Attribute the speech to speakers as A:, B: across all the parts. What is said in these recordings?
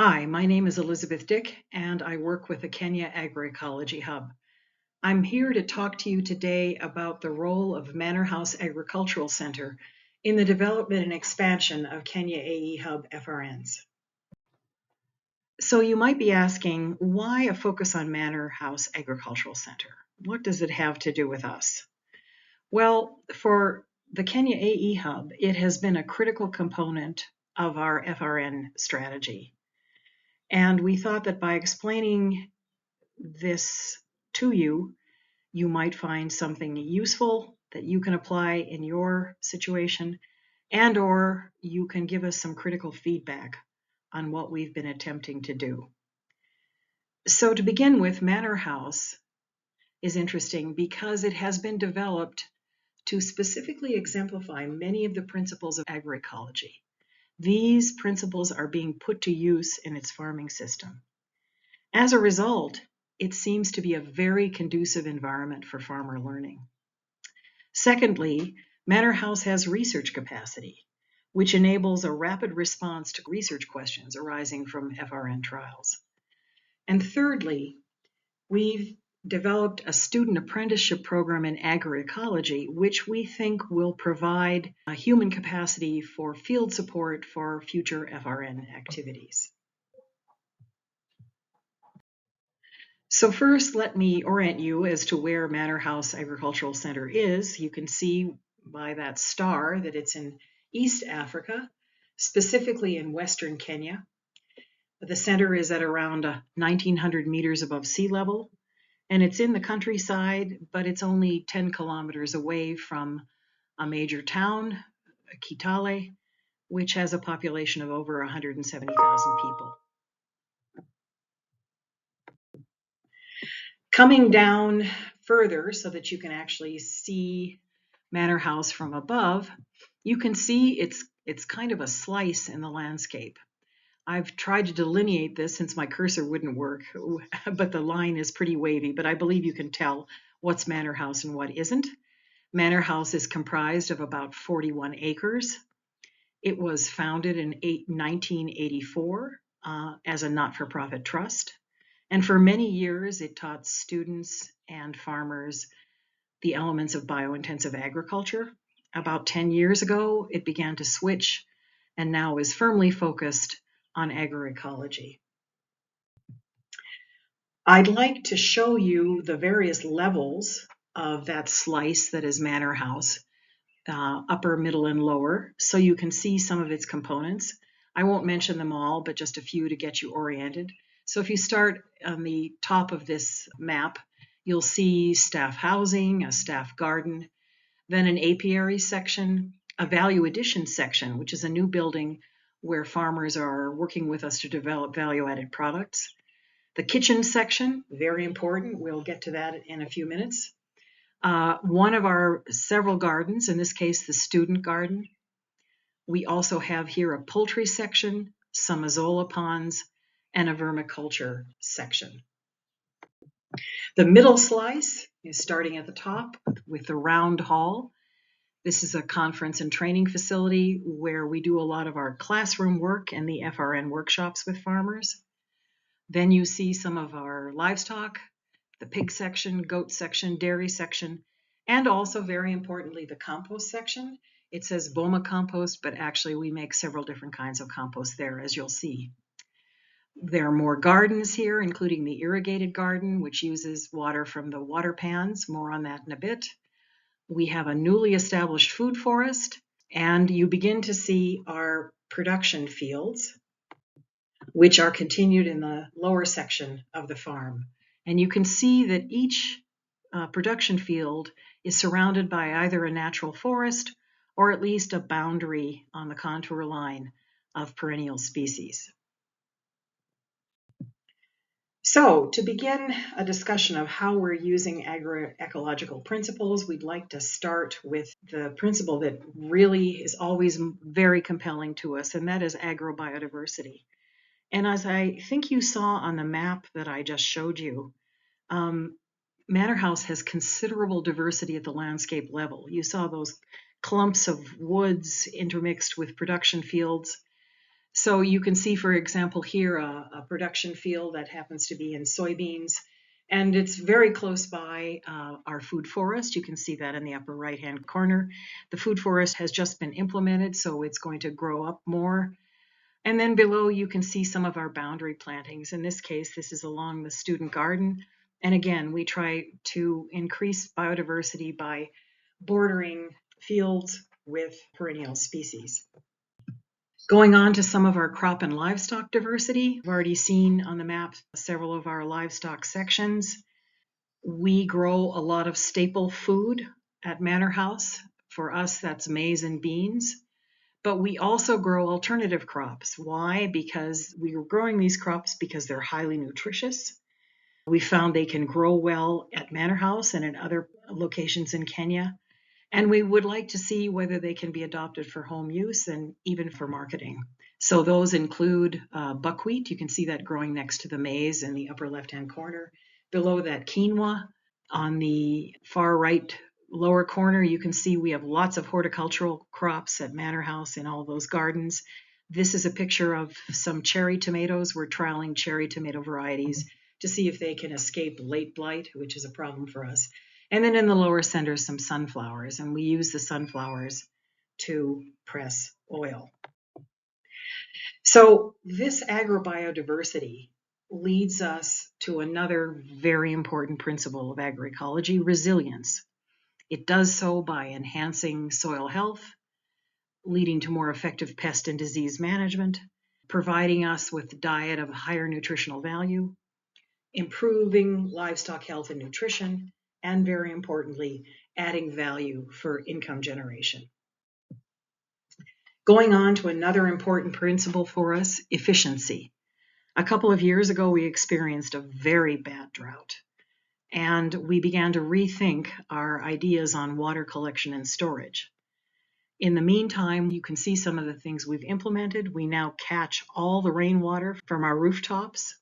A: Hi, my name is Elizabeth Dick, and I work with the Kenya Agroecology Hub. I'm here to talk to you today about the role of Manor House Agricultural Centre in the development and expansion of Kenya AE Hub FRNs. So you might be asking, why a focus on Manor House Agricultural Centre? What does it have to do with us? Well, for the Kenya AE Hub, it has been a critical component of our FRN strategy. And we thought that by explaining this to you, you might find something useful that you can apply in your situation, and or you can give us some critical feedback on what we've been attempting to do. So to begin with, Manor House is interesting because it has been developed to specifically exemplify many of the principles of agroecology. These principles are being put to use in its farming system. As a result, it seems to be a very conducive environment for farmer learning. Secondly, Manor House has research capacity, which enables a rapid response to research questions arising from FRN trials. And thirdly, we've developed a student apprenticeship program in agroecology, which we think will provide a human capacity for field support for future FRN activities. So first, let me orient you as to where Manor House Agricultural Centre is. You can see by that star that it's in East Africa, specifically in Western Kenya. The center is at around 1,900 meters above sea level, and it's in the countryside, but it's only 10 kilometers away from a major town, Kitale, which has a population of over 170,000 people. Coming down further so that you can actually see Manor House from above, you can see it's kind of a slice in the landscape. I've tried to delineate this since my cursor wouldn't work, but the line is pretty wavy, but I believe you can tell what's Manor House and what isn't. Manor House is comprised of about 41 acres. It was founded in 1984 as a not-for-profit trust. And for many years, it taught students and farmers the elements of biointensive agriculture. About 10 years ago, it began to switch and now is firmly focused on agroecology. I'd like to show you the various levels of that slice that is Manor House, upper, middle, and lower, so you can see some of its components. I won't mention them all, but just a few to get you oriented. So if you start on the top of this map, you'll see staff housing, a staff garden, then an apiary section, a value addition section, which is a new building where farmers are working with us to develop value-added products. The kitchen section, very important. We'll get to that in a few minutes. One of our several gardens, in this case, the student garden. We also have here a poultry section, some azolla ponds, and a vermiculture section. The middle slice is starting at the top with the round hall. This is a conference and training facility where we do a lot of our classroom work and the FRN workshops with farmers. Then you see some of our livestock, the pig section, goat section, dairy section, and also very importantly, the compost section. It says Boma compost, but actually we make several different kinds of compost there, as you'll see. There are more gardens here, including the irrigated garden, which uses water from the water pans. More on that in a bit. We have a newly established food forest, and you begin to see our production fields, which are continued in the lower section of the farm. And you can see that each production field is surrounded by either a natural forest or at least a boundary on the contour line of perennial species. So to begin a discussion of how we're using agroecological principles, we'd like to start with the principle that really is always very compelling to us, and that is agrobiodiversity. And as I think you saw on the map that I just showed you, Manor House has considerable diversity at the landscape level. You saw those clumps of woods intermixed with production fields. So you can see, for example, here a production field that happens to be in soybeans, and it's very close by our food forest. You can see that in the upper right-hand corner. The food forest has just been implemented, so it's going to grow up more. And then below you can see some of our boundary plantings. In this case, this is along the student garden. And again, we try to increase biodiversity by bordering fields with perennial species. Going on to some of our crop and livestock diversity, we've already seen on the map several of our livestock sections. We grow a lot of staple food at Manor House. For us, that's maize and beans. But we also grow alternative crops. Why? Because we are growing these crops because they're highly nutritious. We found they can grow well at Manor House and in other locations in Kenya. And we would like to see whether they can be adopted for home use and even for marketing. So those include buckwheat. You can see that growing next to the maize in the upper left-hand corner. Below that, quinoa. On the far right lower corner, you can see we have lots of horticultural crops at Manor House in all those gardens. This is a picture of some cherry tomatoes. We're trialing cherry tomato varieties to see if they can escape late blight, which is a problem for us. And then in the lower center, some sunflowers, and we use the sunflowers to press oil. So this agrobiodiversity leads us to another very important principle of agroecology, resilience. It does so by enhancing soil health, leading to more effective pest and disease management, providing us with a diet of higher nutritional value, improving livestock health and nutrition, and very importantly, adding value for income generation. Going on to another important principle for us, efficiency. A couple of years ago, we experienced a very bad drought, and we began to rethink our ideas on water collection and storage. In the meantime, you can see some of the things we've implemented. We now catch all the rainwater from our rooftops,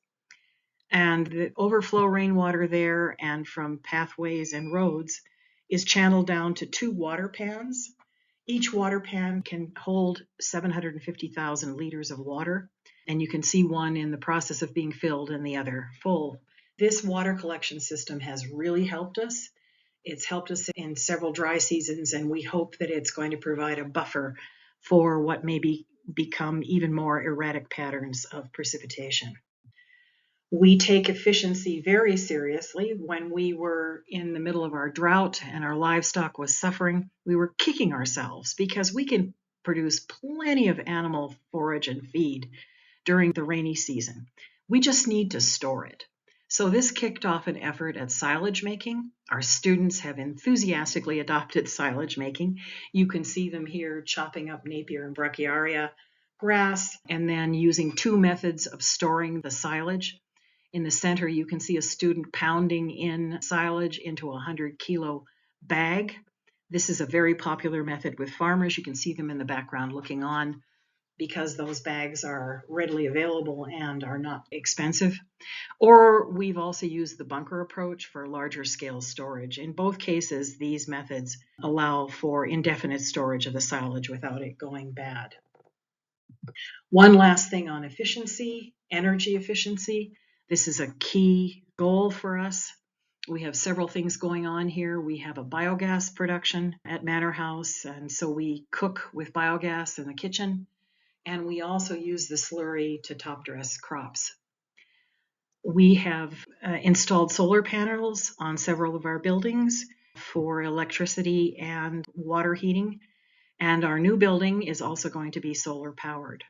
A: and the overflow rainwater there and from pathways and roads is channeled down to 2 water pans. Each water pan can hold 750,000 liters of water, and you can see one in the process of being filled and the other full. This water collection system has really helped us. It's helped us in several dry seasons, and we hope that it's going to provide a buffer for what may become even more erratic patterns of precipitation. We take efficiency very seriously. When we were in the middle of our drought and our livestock was suffering, we were kicking ourselves because we can produce plenty of animal forage and feed during the rainy season. We just need to store it. So this kicked off an effort at silage making. Our students have enthusiastically adopted silage making. You can see them here chopping up Napier and Brachiaria grass and then using 2 methods of storing the silage. In the center, you can see a student pounding in silage into a 100-kilo bag. This is a very popular method with farmers. You can see them in the background looking on because those bags are readily available and are not expensive. Or we've also used the bunker approach for larger scale storage. In both cases, these methods allow for indefinite storage of the silage without it going bad. One last thing on efficiency, energy efficiency. This is a key goal for us. We have several things going on here. We have a biogas production at Manor House, and so we cook with biogas in the kitchen, and we also use the slurry to top dress crops. We have installed solar panels on several of our buildings for electricity and water heating, and our new building is also going to be solar powered.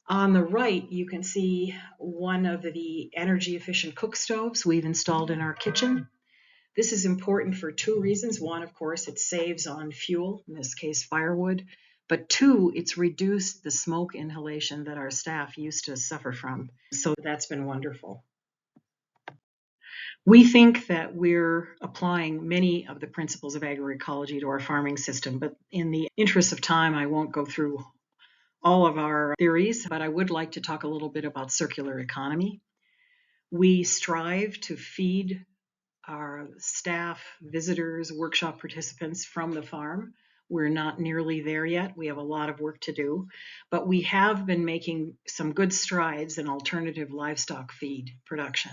A: On the right, you can see one of the energy efficient cook stoves we've installed in our kitchen. This is important for 2 reasons. One, of course, it saves on fuel, in this case firewood, but 2, it's reduced the smoke inhalation that our staff used to suffer from. So that's been wonderful. We think that we're applying many of the principles of agroecology to our farming system, but in the interest of time, I won't go through all of our theories, but I would like to talk a little bit about circular economy. We strive to feed our staff, visitors, workshop participants from the farm We're not nearly there yet. We have a lot of work to do, but we have been making some good strides in alternative livestock feed production.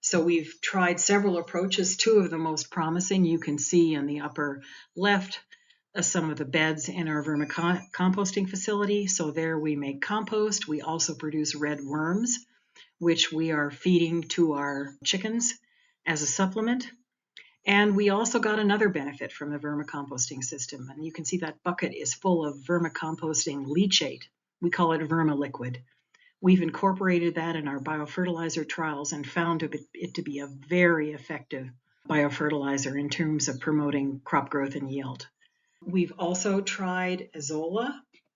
A: So we've tried several approaches. Two of the most promising you can see in the upper left, some of the beds in our vermicomposting facility. So there we make compost. We also produce red worms, which we are feeding to our chickens as a supplement. And we also got another benefit from the vermicomposting system. And you can see that bucket is full of vermicomposting leachate. We call it vermiliquid. We've incorporated that in our biofertilizer trials and found it to be a very effective biofertilizer in terms of promoting crop growth and yield. We've also tried azolla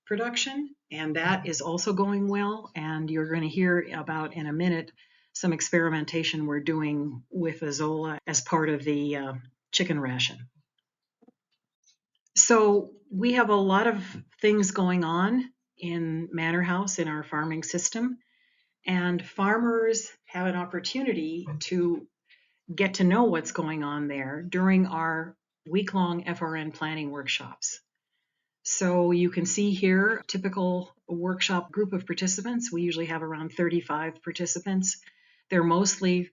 A: production, and that is also going well. And you're going to hear about in a minute some experimentation we're doing with azolla as part of the chicken ration. So we have a lot of things going on in Manor House in our farming system, and farmers have an opportunity to get to know what's going on there during our week-long FRN planning workshops. So you can see here a typical workshop group of participants. We usually have around 35 participants. They're mostly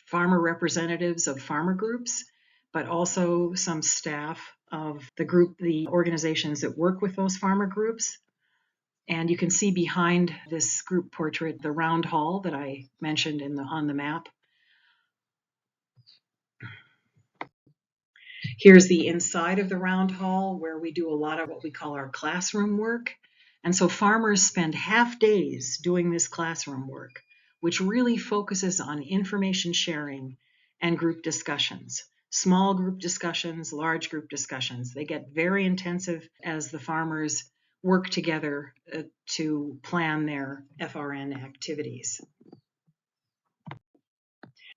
A: farmer representatives of farmer groups, but also some staff of the organizations that work with those farmer groups. And you can see behind this group portrait the round hall that I mentioned on the map. Here's the inside of the round hall where we do a lot of what we call our classroom work. And so farmers spend half days doing this classroom work, which really focuses on information sharing and group discussions. Small group discussions, large group discussions. They get very intensive as the farmers work together to plan their FRN activities.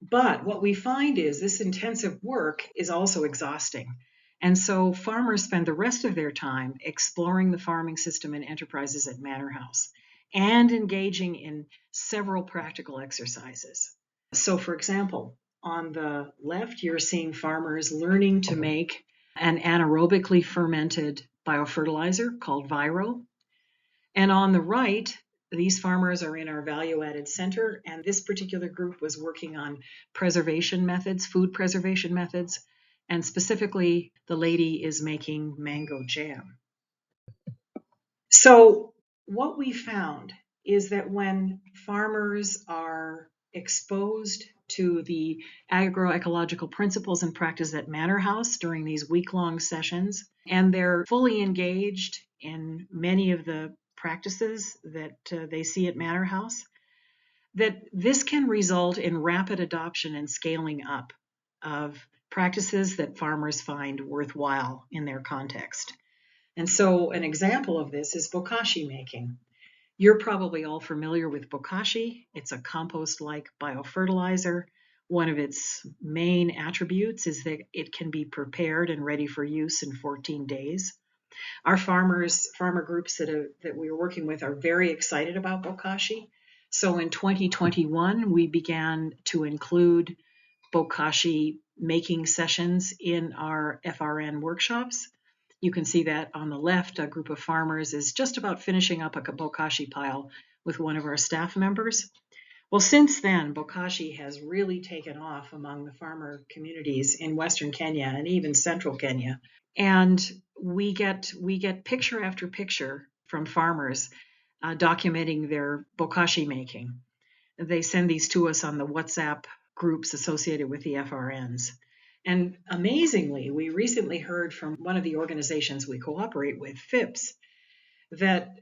A: But what we find is this intensive work is also exhausting. And so farmers spend the rest of their time exploring the farming system and enterprises at Manor House and engaging in several practical exercises. So for example, on the left, you're seeing farmers learning to make an anaerobically fermented biofertilizer called Viro. And on the right, these farmers are in our value-added center, and this particular group was working on preservation methods, food preservation methods, and specifically the lady is making mango jam. So what we found is that when farmers are exposed to the agroecological principles and practice at Manor House during these week-long sessions, and they're fully engaged in many of the practices that they see at Manor House, that this can result in rapid adoption and scaling up of practices that farmers find worthwhile in their context. And so an example of this is bokashi making. You're probably all familiar with bokashi. It's a compost-like biofertilizer. One of its main attributes is that it can be prepared and ready for use in 14 days. Our farmer groups that we are working with are very excited about bokashi. So in 2021, we began to include bokashi making sessions in our FRN workshops. You can see that on the left, a group of farmers is just about finishing up a bokashi pile with one of our staff members. Well, since then, bokashi has really taken off among the farmer communities in Western Kenya and even Central Kenya. And we get picture after picture from farmers documenting their bokashi making. They send these to us on the WhatsApp groups associated with the FRNs. And amazingly, we recently heard from one of the organizations we cooperate with, FIPS, that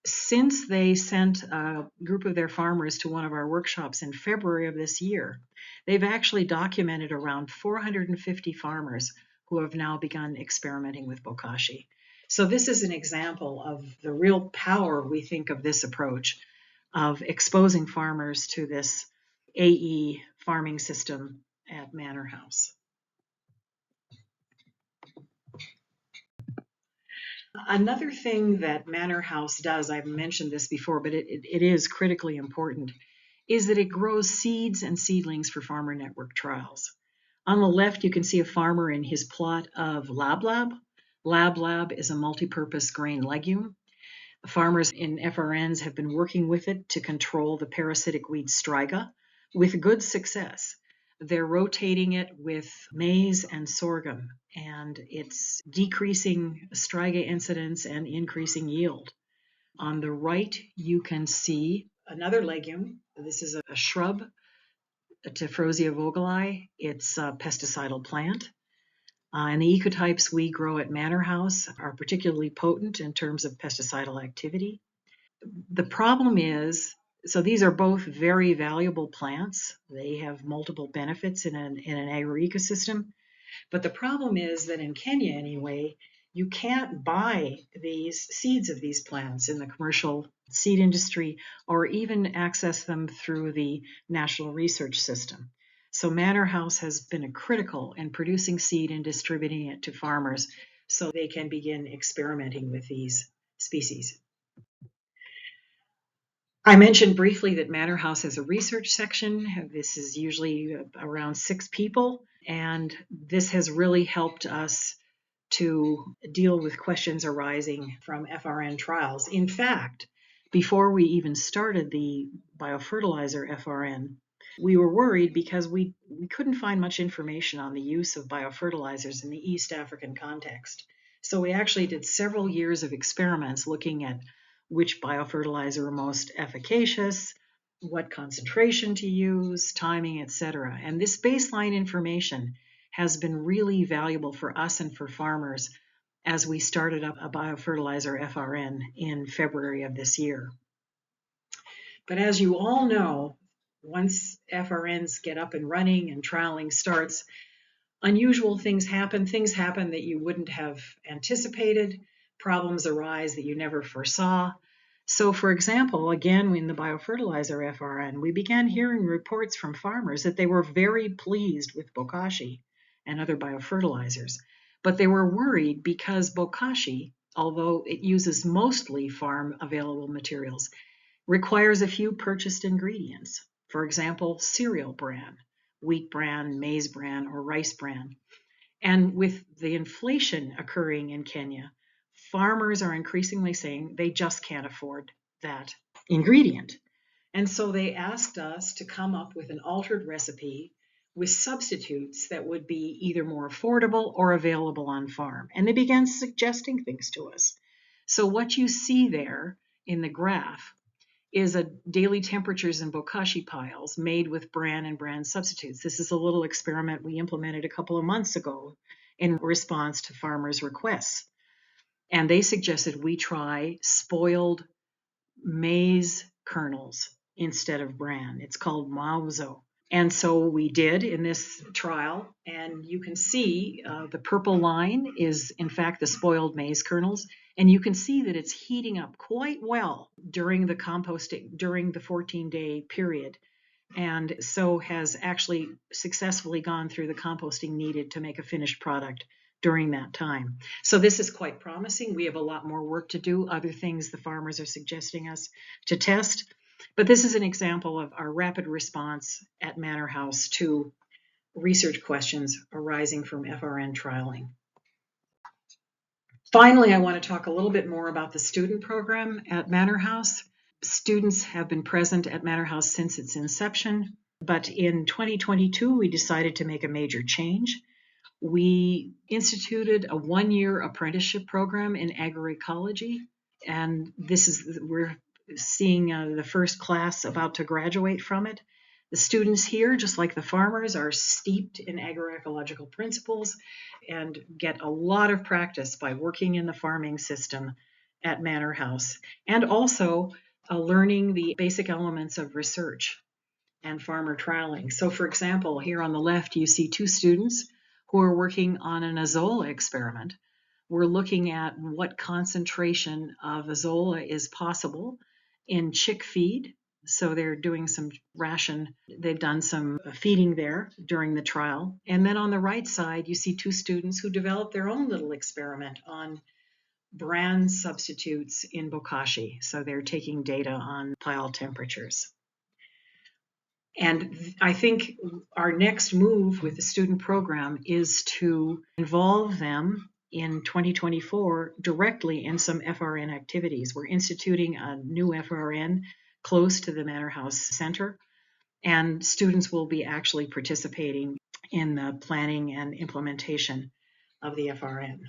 A: since they sent a group of their farmers to one of our workshops in February of this year, they've actually documented around 450 farmers who have now begun experimenting with bokashi. So this is an example of the real power, we think, of this approach of exposing farmers to this AE farming system at Manor House. Another thing that Manor House does, I've mentioned this before, but it is critically important, is that it grows seeds and seedlings for farmer network trials. On the left, you can see a farmer in his plot of lablab. Lab is a multi-purpose grain legume. Farmers in FRNs have been working with it to control the parasitic weed striga with good success. They're rotating it with maize and sorghum, and it's decreasing striga incidence and increasing yield. On the right, you can see another legume. This is a shrub, Tephrosia vogeli. It's a pesticidal plant. And the ecotypes we grow at Manor House are particularly potent in terms of pesticidal activity. The problem is, so these are both very valuable plants. They have multiple benefits in an agroecosystem. But the problem is that in Kenya, anyway, you can't buy these seeds of these plants in the commercial seed industry or even access them through the national research system. So Manor House has been critical in producing seed and distributing it to farmers so they can begin experimenting with these species. I mentioned briefly that Manor House has a research section. This is usually around 6 people, and this has really helped us to deal with questions arising from FRN trials. In fact, before we even started the biofertilizer FRN, we were worried because we couldn't find much information on the use of biofertilizers in the East African context. So we actually did several years of experiments looking at which biofertilizer are most efficacious, what concentration to use, timing, etc. And this baseline information has been really valuable for us and for farmers as we started up a biofertilizer FRN in February of this year. But as you all know, once FRNs get up and running and trialing starts, unusual things happen that you wouldn't have anticipated, problems arise that you never foresaw. So for example, again, in the biofertilizer FRN, we began hearing reports from farmers that they were very pleased with bokashi and other biofertilizers, but they were worried because bokashi, although it uses mostly farm available materials, requires a few purchased ingredients. For example, cereal bran, wheat bran, maize bran, or rice bran. And with the inflation occurring in Kenya, farmers are increasingly saying they just can't afford that ingredient. And so they asked us to come up with an altered recipe with substitutes that would be either more affordable or available on farm. And they began suggesting things to us. So what you see there in the graph is a daily temperatures in bokashi piles made with bran and bran substitutes. This is a little experiment we implemented a couple of months ago in response to farmers' requests. And they suggested we try spoiled maize kernels instead of bran. It's called mauzo. And so we did in this trial, and you can see the purple line is in fact the spoiled maize kernels, and you can see that it's heating up quite well during the composting, during the 14-day period, and so has actually successfully gone through the composting needed to make a finished product during that time. So this is quite promising. We have a lot more work to do, other things the farmers are suggesting us to test. But this is an example of our rapid response at Manor House to research questions arising from FRN trialing. Finally, I want to talk a little bit more about the student program at Manor House. Students have been present at Manor House since its inception, but in 2022, we decided to make a major change. We instituted a 1-year apprenticeship program in agroecology, and we're seeing the first class about to graduate from it. The students here, just like the farmers, are steeped in agroecological principles and get a lot of practice by working in the farming system at Manor House, and also learning the basic elements of research and farmer trialing. So for example, here on the left, you see 2 students who are working on an azolla experiment. We're looking at what concentration of azolla is possible in chick feed. So they're doing some they've done some feeding there during the trial. And then on the right side, you see 2 students who developed their own little experiment on bran substitutes in bokashi. So they're taking data on pile temperatures. And I think our next move with the student program is to involve them in 2024 directly in some FRN activities. We're instituting a new FRN close to the Manor House Centre, and students will be actually participating in the planning and implementation of the FRN.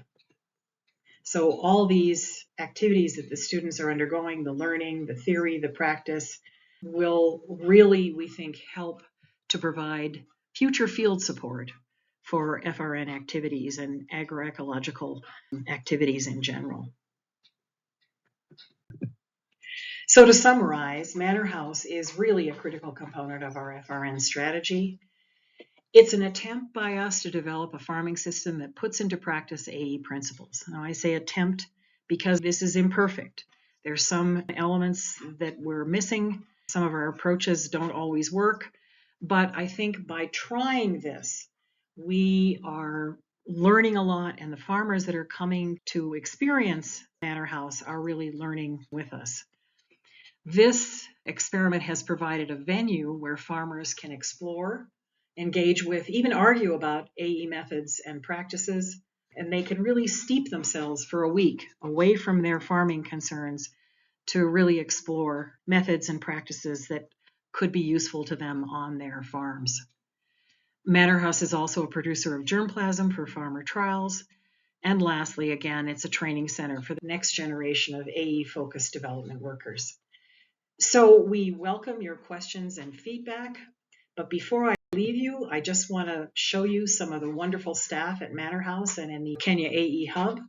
A: So all these activities that the students are undergoing, the learning, the theory, the practice, will really, we think, help to provide future field support for FRN activities and agroecological activities in general. So to summarize, Manor House is really a critical component of our FRN strategy. It's an attempt by us to develop a farming system that puts into practice AE principles. Now I say attempt because this is imperfect. There's some elements that we're missing. Some of our approaches don't always work. But I think by trying this, we are learning a lot, and the farmers that are coming to experience Manor House are really learning with us. This experiment has provided a venue where farmers can explore, engage with, even argue about AE methods and practices, and they can really steep themselves for a week away from their farming concerns to really explore methods and practices that could be useful to them on their farms. Manor House is also a producer of germplasm for farmer trials. And lastly, again, it's a training center for the next generation of AE-focused development workers. So we welcome your questions and feedback. But before I leave you, I just want to show you some of the wonderful staff at Manor House and in the Kenya AE Hub.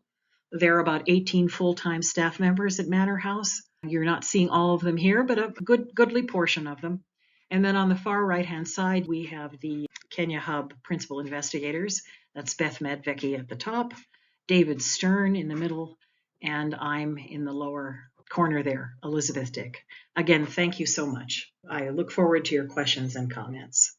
A: There are about 18 full-time staff members at Manor House. You're not seeing all of them here, but a goodly portion of them. And then on the far right-hand side, we have the Kenya Hub principal investigators. That's Beth Medvecki at the top, David Stern in the middle, and I'm in the lower corner there, Elizabeth Dick. Again, thank you so much. I look forward to your questions and comments.